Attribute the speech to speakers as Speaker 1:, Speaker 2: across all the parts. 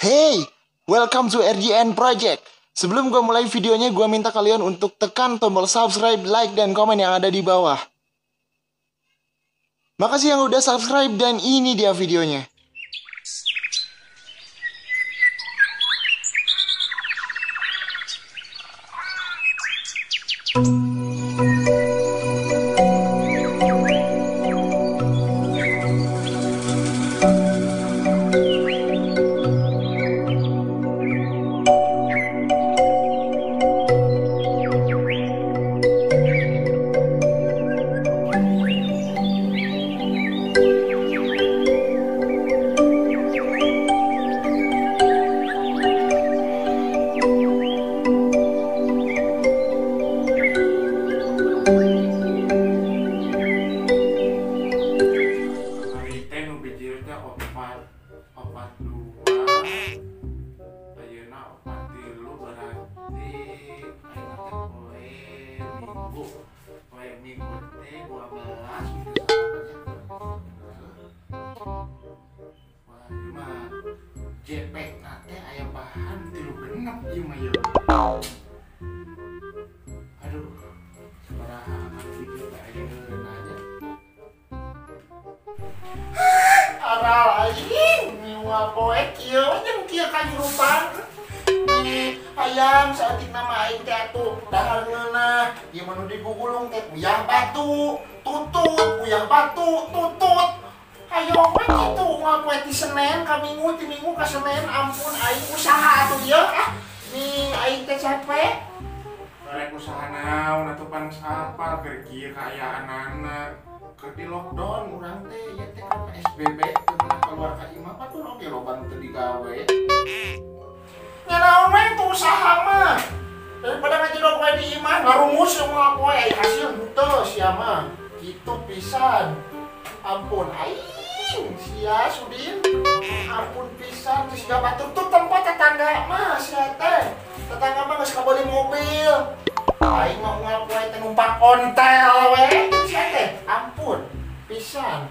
Speaker 1: Hey, welcome to RGN Project. Sebelum gue mulai videonya, gue minta kalian untuk tekan tombol subscribe, like, dan komen yang ada di bawah. Makasih yang udah subscribe dan ini dia videonya.
Speaker 2: Opat dua ayeuna opat tilu berarti ayeuna teh poe minggu teh 12 gitu wah ieu mah jepek teh aya bahan 36 ieu mah ieu aduh sabaraha video teh ayeuna aja aral anjing nyawa poek kieu jeung kieu kanyurupan hayang saeutik nama aing teh atuh dahar ngeunah ieu mah nu digugulung teh uyah batu tutut uyah batu tutut hayo we kitu ngapoe ti Senen ka Minggu ti Minggu ka Senen ampun aing usaha atuh ieu ning aing teh capek rek usaha naon atuh pan sapal keur kieu kaayaanana keur di lockdown urang teh ya teh kan PSBB teu keluar ka imah batur oge loba nu teu digawe nya naon we itu usaha mah daripada ngajedog wae di imah ngarumus yang mau poe aya hasil henteu sia mah kitu pisan ampun aing sia Sudin ampun pisan geus siga batur tuh tempat tetangga mah sia teh tetangga mah geus kabeli mobil aing mah ngapoe teh numpak ontel we sia teh ampun pisan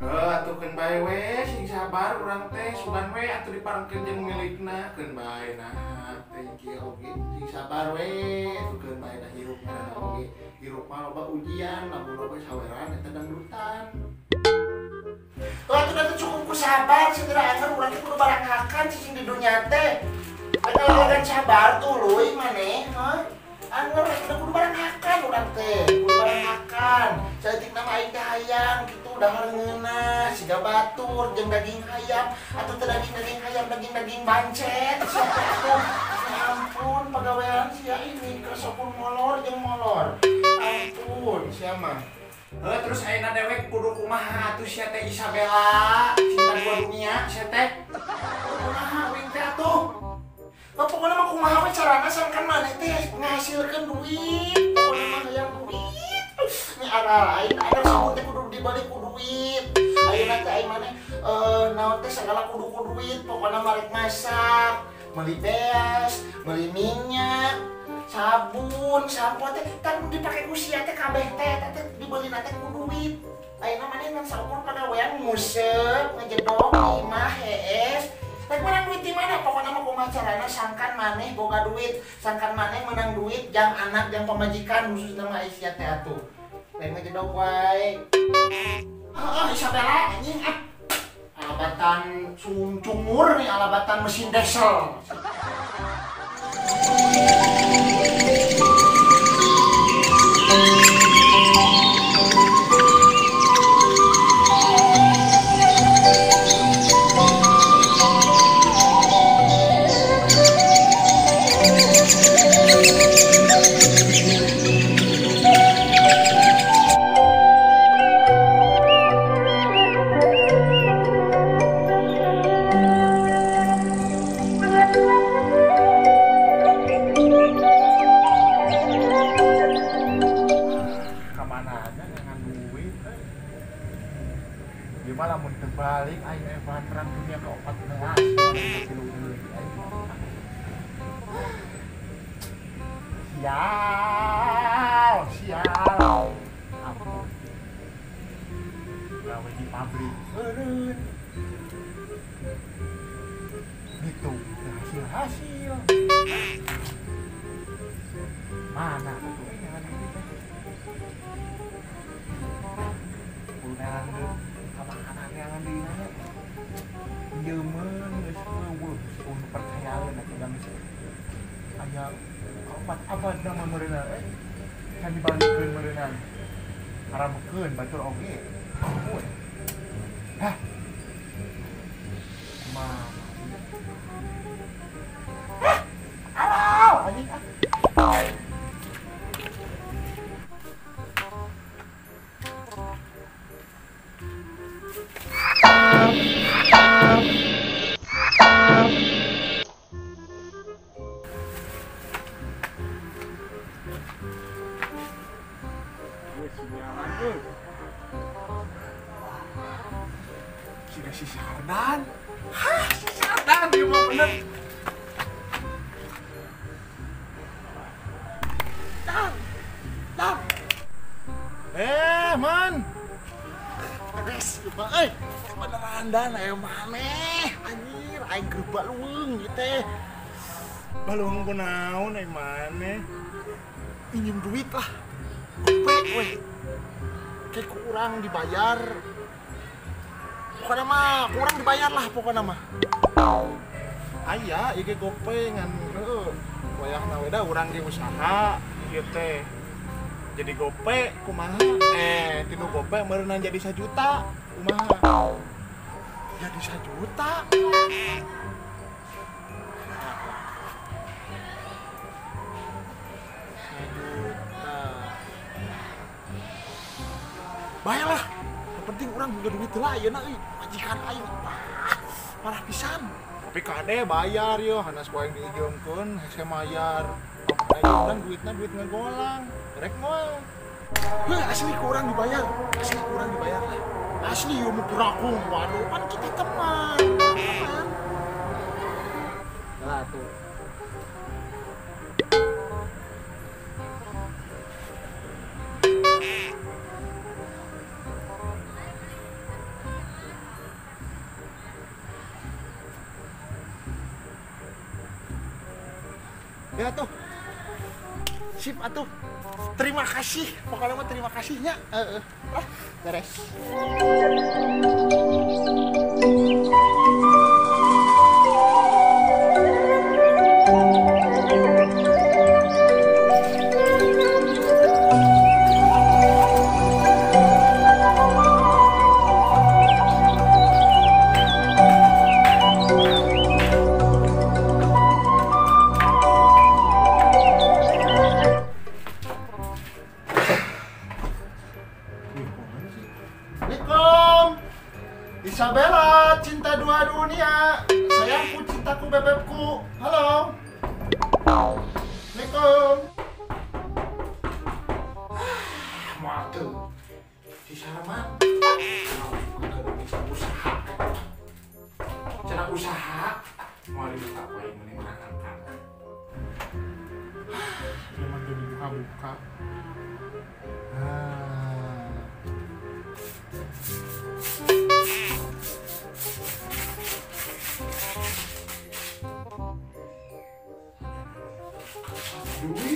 Speaker 2: atuh keun bae we sing sabar urang teh sugan we atuh diparengkeun jeung milikna keun bae nah thank you oge sing sabar we atuh keun bae dah hirup kana oge hirup mah loba ujian lamun loba saweran eta dangdutan atuh atuh cukup ku sabar segera anger urang teh kudu baranghakan cicing di dunya teh aya sabar tuluy maneh anger kudu baranghakan urang teh kudu baranghakan saeutik nama aing teh hayang kitu dahar ngeunah siga batur jeung daging hayam atuh teh daging hayam daging bancet atuh ya ampun pagawean sia ini kesopun molor jeung molor ampun sia mah terus ayeuna dewek kudu kumaha atuh sia teh Isabella cinta dua dunia sia teh kumaha wing teh atuh pokoknya mah kumaha we carana sangkan maneh teh ngahasilkeun duit pokoknya mah hayang duit ini aing ada sabun teh kudu dibalik ku duit ayeuna teh aing maneh naon teh segala kudu ku duit pokoknya marek masak meuli beas meuli minyak sabun sampo teh kan dipake ku sia teh kabeh teh dibeli teh ku duit ayeuna maneh ngan sabun pagawean nguseup ngajedog imah hees rek menang duit di mana pokoknya mah kumaha carana sangkan maneh boga duit sangkan maneh menang duit jang anak jang pamajikan khususna mah sia teh atuh rek ngajedog wae Isabella anjing alabatan cungur nih alabatan mesin diesel gimana mau terbalik ayo Evan perang dunia ke-14 sial ampun gawe di pabrik
Speaker 3: berhasil. Mana tuh yang ini teh? Kulineran deh, sama anak yang di mana? Jeumeun geus eueuh, untuk percayaan atuh da geus. Aya abad nama meureunna can dibalikeun meureunna. Haramukeun batur oge. Ampun. Hah. Mah. Hah. Anjing ah. Si Sardan. Hah, si Sardan dia mah bener. Dan. Man. Beres, euy. Beneran dan aya maneh. Anjir, aing geurba luweung ieu teh. Balung kunaon aya maneh? Pinjem duit lah. Gope we. Kayak kurang dibayar. Pokoknya mah kurang dibayar lah pokoknya mah. Aya ieu ge gope ngan wayahna we da urang ge usaha ieu teh. Jadi gope kumaha? Tinu gope meureunna jadi 1 juta. Kumaha? Jadi 1 juta. Baiklah, yang penting orang juga duit lah ya nak, majikan aing parah pisan. Tapi kade bayar yo, hanas ku aing diijongkeun, hese mayar. Ayo orang duitna duit ngagolang, rek moal. Asli ku orang dibayar, lah. Asli yo mau puraku, waduh kan kita teman. Lah tuh. Ya tuh, sip atuh. Terima kasih, pokoknya mah terima kasihnya. Beres. Isabella, cinta dua dunia. Sayangku, cintaku, bebekku. Halo. Assalamualaikum. Matuh. Si Sarman. Usaha. Cara usaha. Mari buka poin menangkan. Memang jadi buka-buka. Duit